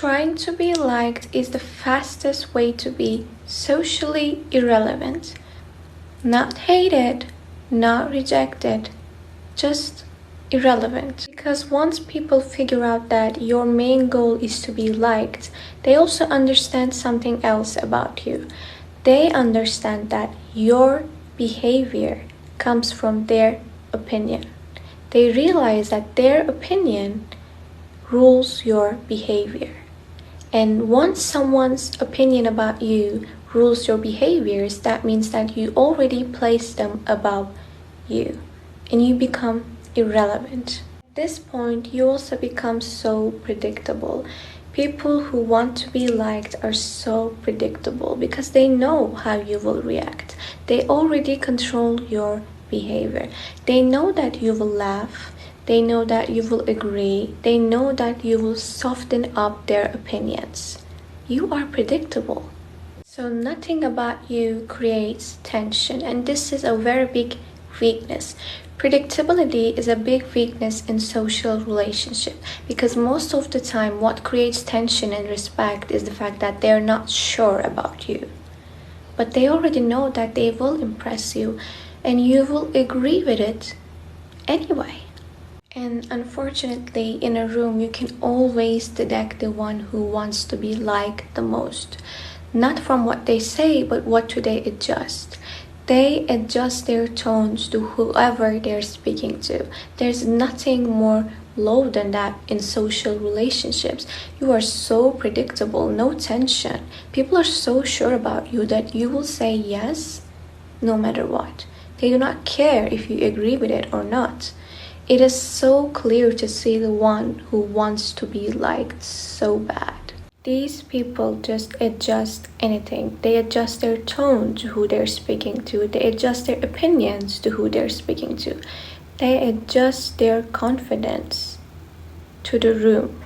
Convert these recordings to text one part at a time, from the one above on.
Trying to be liked is the fastest way to be socially irrelevant. Not hated, not rejected, just irrelevant. Because once people figure out that your main goal is to be liked, they also understand something else about you. They understand that your behavior comes from their opinion. They realize that their opinion rules your behavior. And once someone's opinion about you rules your behaviors, that means that you already place them above you and you become irrelevant. At this point, you also become so predictable. People who want to be liked are so predictable because they know how you will react. They already control your behavior. They know that you will laugh. They know that you will agree. They know that you will soften up their opinions. You are predictable. So nothing about you creates tension, and this is a very big weakness. Predictability is a big weakness in social relationship because most of the time what creates tension and respect is the fact that they're not sure about you. But they already know that they will impress you and you will agree with it anyway. And unfortunately, in a room, you can always detect the one who wants to be liked the most. Not from what they say, but what do they adjust. They adjust their tones to whoever they're speaking to. There's nothing more low than that in social relationships. You are so predictable, no tension. People are so sure about you that you will say yes no matter what. They do not care if you agree with it or not. It is so clear to see the one who wants to be liked so bad. These people just adjust anything. They adjust their tone to who they're speaking to. They adjust their opinions to who they're speaking to. They adjust their confidence to the room.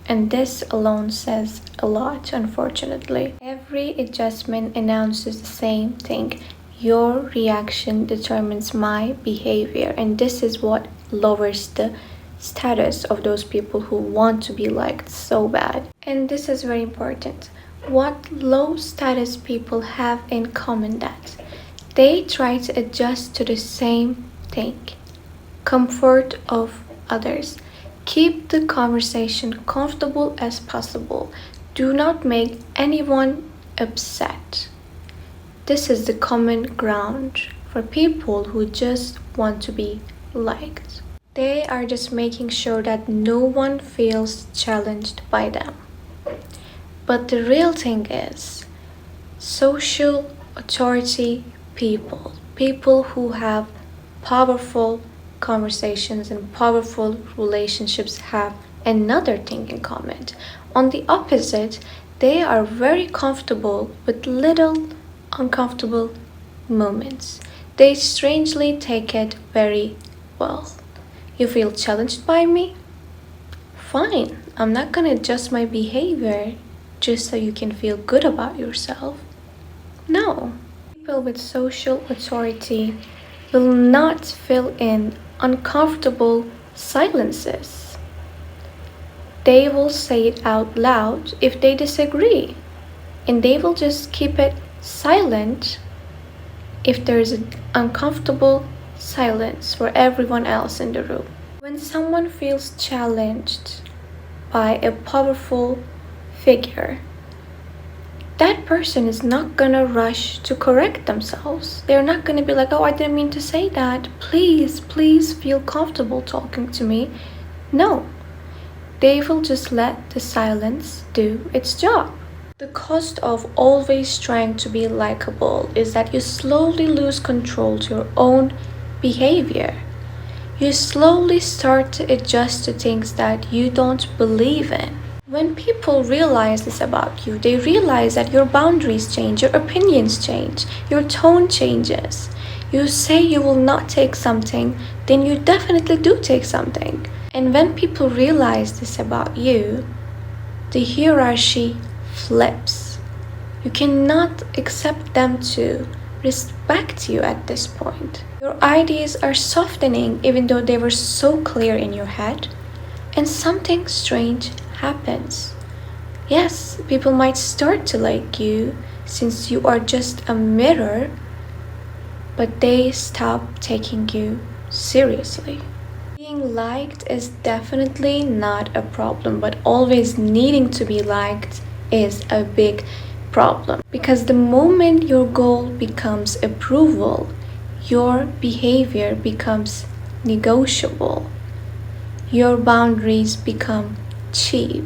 And this alone says a lot, unfortunately. Every adjustment announces the same thing. Your reaction determines my behavior, and this is what lowers the status of those people who want to be liked so bad. And this is very important. What low status people have in common that they try to adjust to the same thing. Comfort of others. Keep the conversation comfortable as possible. Do not make anyone upset. This is the common ground for people who just want to be liked. They are just making sure that no one feels challenged by them. But the real thing is, social authority people who have powerful conversations and powerful relationships have another thing in common. On the opposite, they are very comfortable with little uncomfortable moments. They strangely take it very well. You feel challenged by me? Fine, I'm not gonna adjust my behavior just so you can feel good about yourself. No. People with social authority will not fill in uncomfortable silences. They will say it out loud if they disagree, and they will just keep it silent if there is an uncomfortable silence for everyone else in the room. When someone feels challenged by a powerful figure, that person is not gonna rush to correct themselves. They're not gonna be like, oh, I didn't mean to say that. Please feel comfortable talking to me. No, they will just let the silence do its job. The cost of always trying to be likable is that you slowly lose control to your own behavior. You slowly start to adjust to things that you don't believe in. When people realize this about you, they realize that your boundaries change, your opinions change, your tone changes. You say you will not take something, then you definitely do take something. And when people realize this about you, the hierarchy flips. You cannot accept them to respect you at this point. Your ideas are softening even though they were so clear in your head, and something strange happens. Yes, people might start to like you since you are just a mirror, but they stop taking you seriously. Being liked is definitely not a problem, but always needing to be liked is a big problem. Because the moment your goal becomes approval, your behavior becomes negotiable, your boundaries become cheap.